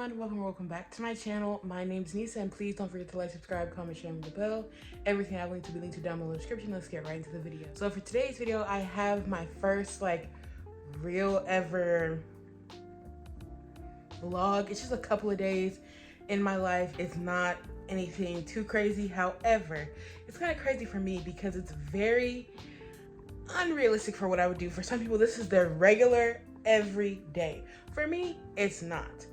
everyone, welcome back to my channel. My name's Anisa, and please don't forget to like, subscribe, comment, share, and the bell. Everything I link to be linked to down below in the description. Let's get right into the video. So for today's video, I have my first real ever vlog. It's just a couple of days in my life. It's not anything too crazy. However, it's kind of crazy for me because it's very unrealistic for what I would do. For some people, this is their regular every day. For me, it's not.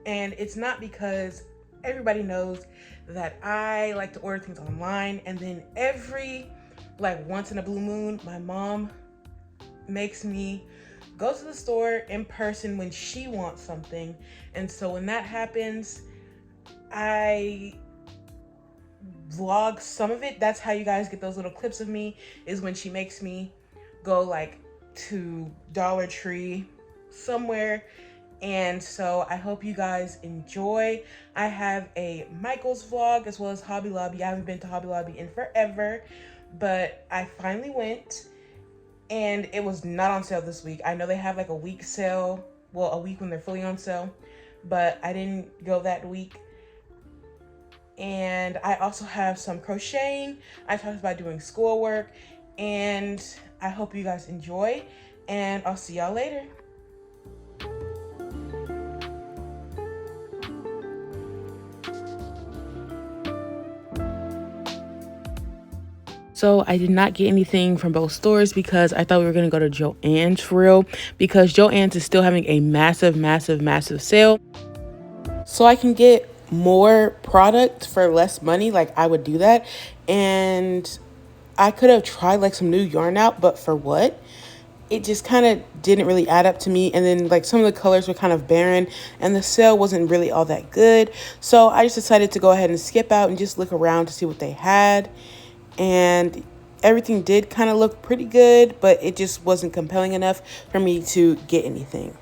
And it's not because everybody knows that I like to order things online, and then every once in a blue moon, my mom makes me go to the store in person when she wants something. And so when that happens, I vlog some of it. That's how you guys get those little clips of me, is when she makes me go to Dollar Tree somewhere. And so I hope you guys enjoy. I have a Michael's vlog as well as Hobby Lobby. I haven't been to Hobby Lobby in forever, but I finally went, and it was not on sale this week. I know they have a week sale, well, a week when they're fully on sale, but I didn't go that week. And I also have some crocheting. I talked about doing schoolwork, and I hope you guys enjoy, and I'll see y'all later. So I did not get anything from both stores because I thought we were going to go to Joann's for real, because Joann's is still having a massive sale. So I can get more product for less money. I would do that. And I could have tried some new yarn out, but for what? It just kind of didn't really add up to me. And then some of the colors were kind of barren, and the sale wasn't really all that good. So I just decided to go ahead and skip out and just look around to see what they had. And everything did kind of look pretty good, but it just wasn't compelling enough for me to get anything.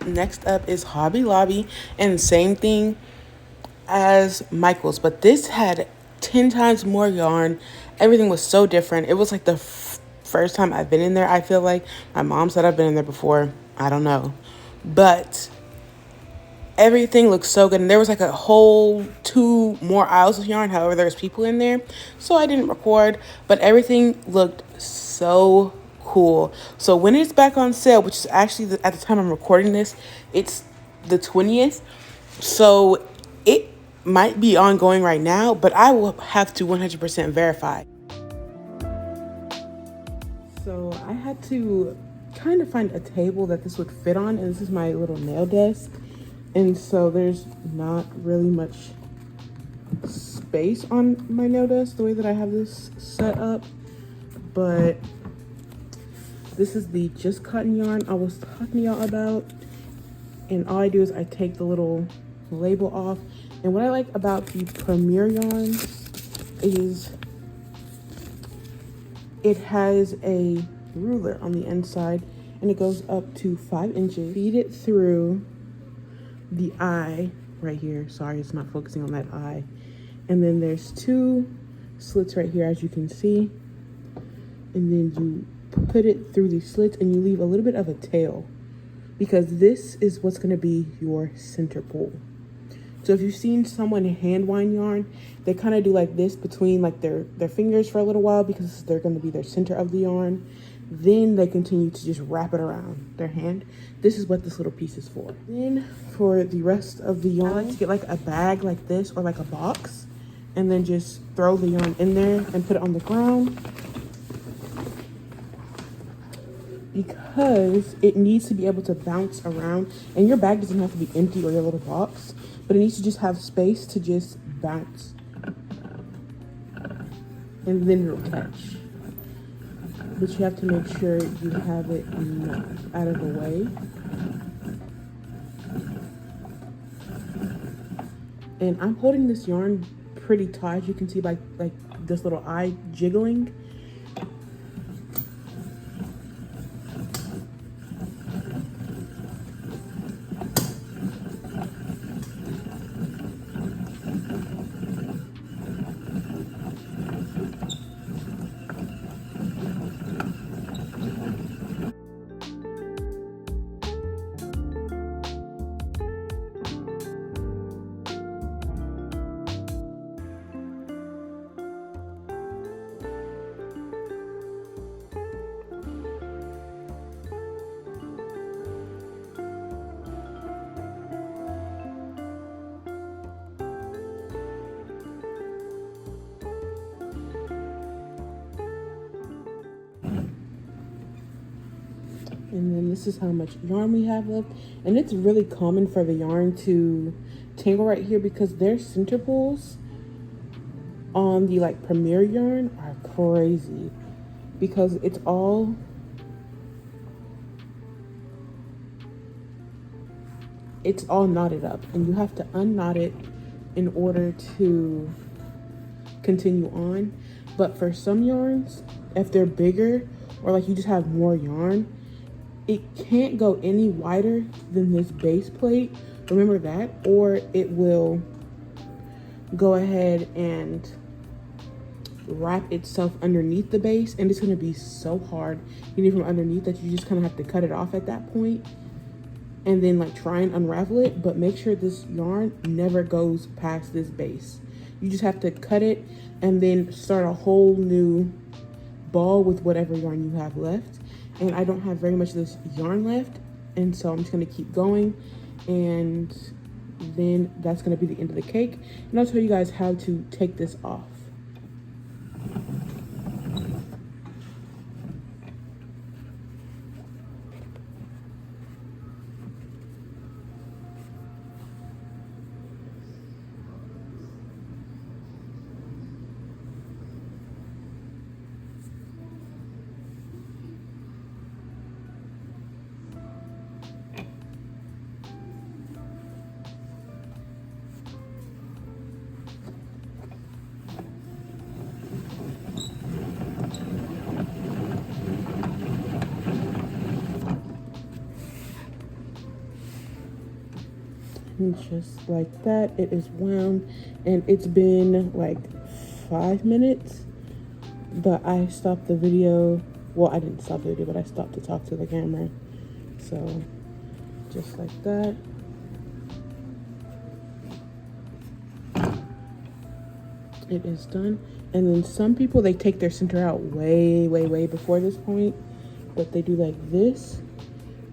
Next up is Hobby Lobby, and same thing as Michael's, but this had 10 times more yarn. Everything was so different. It was the first time I've been in there. I feel like my mom said I've been in there before. I don't know, but everything looked so good. And there was a whole 2 more aisles of yarn. However, there's people in there, so I didn't record, but everything looked so cool. So when it's back on sale, which is actually at the time I'm recording this, it's the 20th. So it might be ongoing right now, but I will have to 100% verify. So I had to kind of find a table that this would fit on, and this is my little nail desk. And so there's not really much space on my nail desk the way that I have this set up. But this is the Just Cotton yarn I was talking to y'all about. And all I do is I take the little label off. And what I like about the Premier yarns is it has a ruler on the inside, and it goes up to 5 inches. Feed it through the eye right here. Sorry, it's not focusing on that eye. And then there's 2 slits right here, as you can see. And then you put it through these slits, and you leave a little bit of a tail, because this is what's going to be your center pull. So if you've seen someone hand wind yarn, they kind of do this between their fingers for a little while, because they're going to be their center of the yarn. Then they continue to just wrap it around their hand. This is what this little piece is for. Then for the rest of the yarn, I like to get a bag like this, or a box, and then just throw the yarn in there and put it on the ground, because it needs to be able to bounce around. And your bag doesn't have to be empty, or your little box, but it needs to just have space to just bounce, and then it'll catch. But you have to make sure you have it out of the way. And I'm holding this yarn pretty tight. You can see this little eye jiggling. And then this is how much yarn we have left. And it's really common for the yarn to tangle right here because their center pulls on the like Premier yarn are crazy because it's all knotted up and you have to unknot it in order to continue on. But for some yarns, if they're bigger or like you just have more yarn, it can't go any wider than this base plate. Remember that, or it will go ahead and wrap itself underneath the base, and it's gonna be so hard getting from underneath that you just kind of have to cut it off at that point and then like try and unravel it. But make sure this yarn never goes past this base. You just have to cut it and then start a whole new ball with whatever yarn you have left. And I don't have very much of this yarn left, and so I'm just gonna keep going, and then that's gonna be the end of the cake. And I'll tell you guys how to take this off. And just like that, it is wound, and it's been like 5 minutes, but I stopped the video. Well, I didn't stop the video, but I stopped to talk to the camera. So just like that. It is done. And then some people, they take their center out way before this point, but they do like this,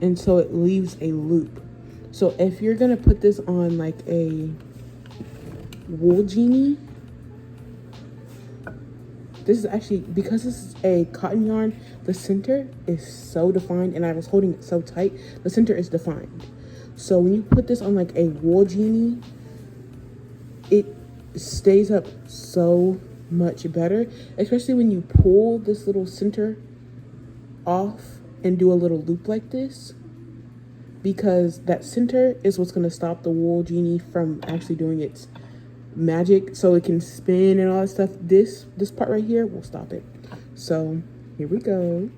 and so it leaves a loop. So if you're gonna put this on like a wool genie, this is actually, because this is a cotton yarn, the center is so defined, and I was holding it so tight, the center is defined. So when you put this on like a wool genie, it stays up so much better, especially when you pull this little center off and do a little loop like this, because that center is what's going to stop the wool genie from actually doing its magic, so it can spin and all that stuff. This part right here will stop it. So here we go.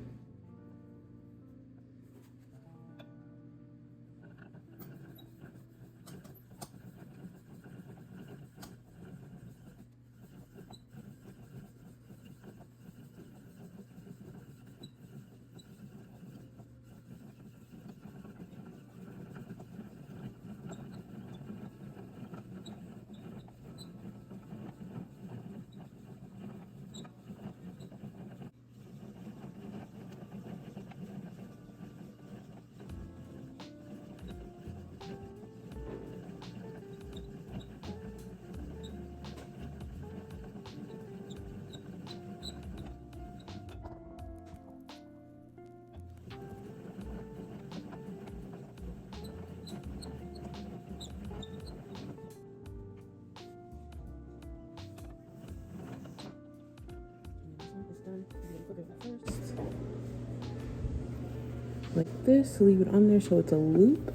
Like this, leave it on there so it's a loop,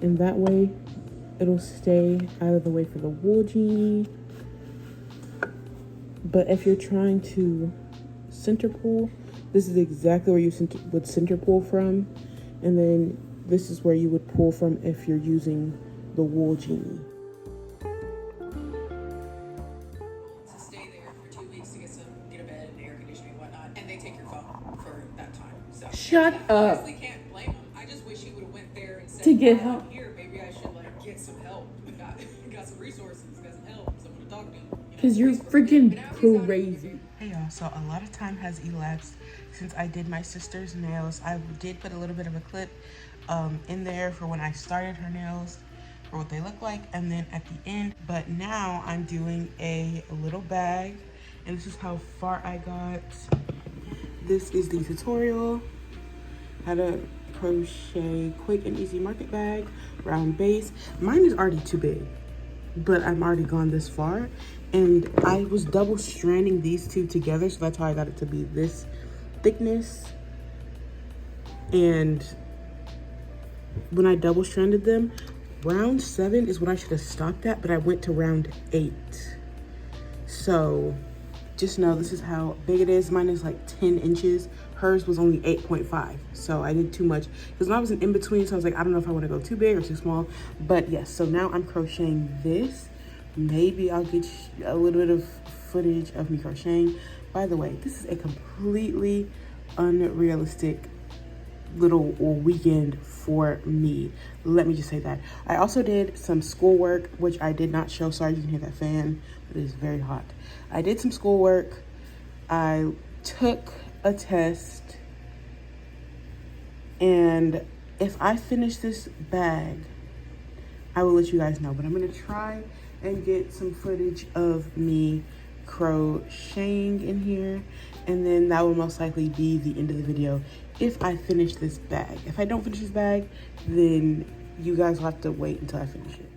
and that way it'll stay out of the way for the wool genie. But if you're trying to center pull, this is exactly where you would center pull from. And then this is where you would pull from if you're using the wool genie. To stay there for 2 weeks to get a bed and air conditioning and whatnot, and they take your phone for that time. So shut up. I honestly can't blame them. I just wish you would have went there and said, to get help. Here, maybe I should like get some help. Got some resources, got some help, someone to talk to. Because you're freaking crazy. Hey y'all, so a lot of time has elapsed since I did my sister's nails. I did put a little bit of a clip in there for when I started her nails, for what they look like, and then at the end. But now I'm doing a little bag, and this is how far I got. This is the tutorial, how to crochet quick and easy market bag, round base. Mine is already too big, but I'm already gone this far. And I was double stranding these two together, so that's how I got it to be this thickness. And when I double stranded them, round 7 is what I should have stopped at, but I went to round 8. So just know this is how big it is. Mine is like 10 inches. Hers was only 8.5. So I did too much because I was in between. So I was like, I don't know if I want to go too big or too small. But yes, so now I'm crocheting this. Maybe I'll get a little bit of footage of me crocheting. By the way, this is a completely unrealistic little weekend for me. Let me just say that. I also did some schoolwork, which I did not show. Sorry, you can hear that fan, but it is very hot. I did some schoolwork. I took a test, and if I finish this bag, I will let you guys know. But I'm gonna try and get some footage of me crocheting in here, and then that will most likely be the end of the video if I finish this bag. If I don't finish this bag, then you guys will have to wait until I finish it.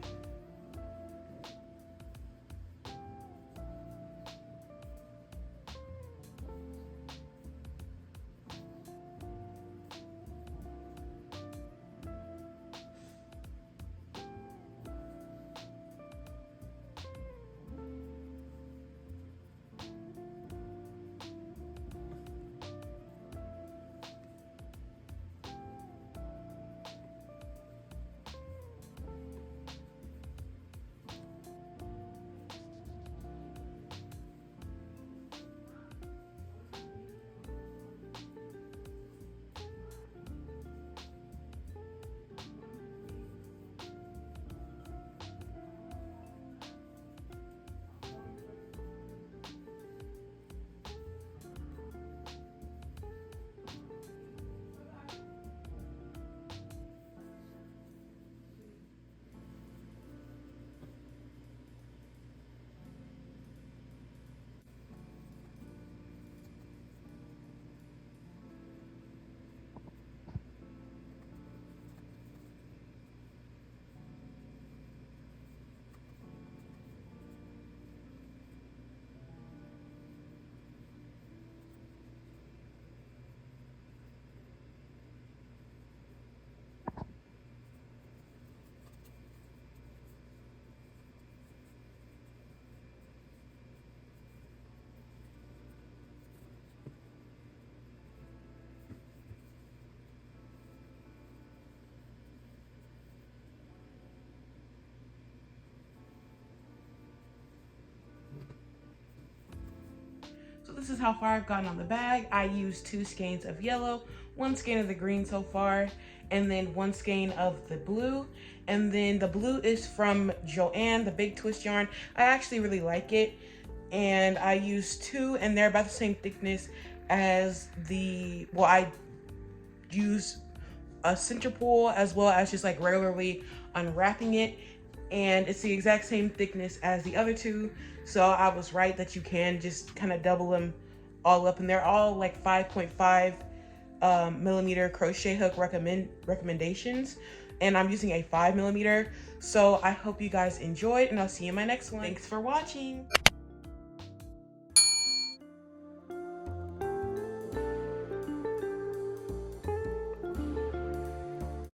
So this is how far I've gotten on the bag. I used 2 skeins of yellow, 1 skein of the green so far, and then 1 skein of the blue. And then the blue is from Joanne, the big twist yarn. I actually really like it. And I used 2, and they're about the same thickness as the, well, I use a center pull as well as just like regularly unwrapping it. And it's the exact same thickness as the other 2. So I was right that you can just kind of double them all up, and they're all like 5.5 millimeter crochet hook recommendations, and I'm using a 5 millimeter. So I hope you guys enjoyed, and I'll see you in my next one. Thanks for watching.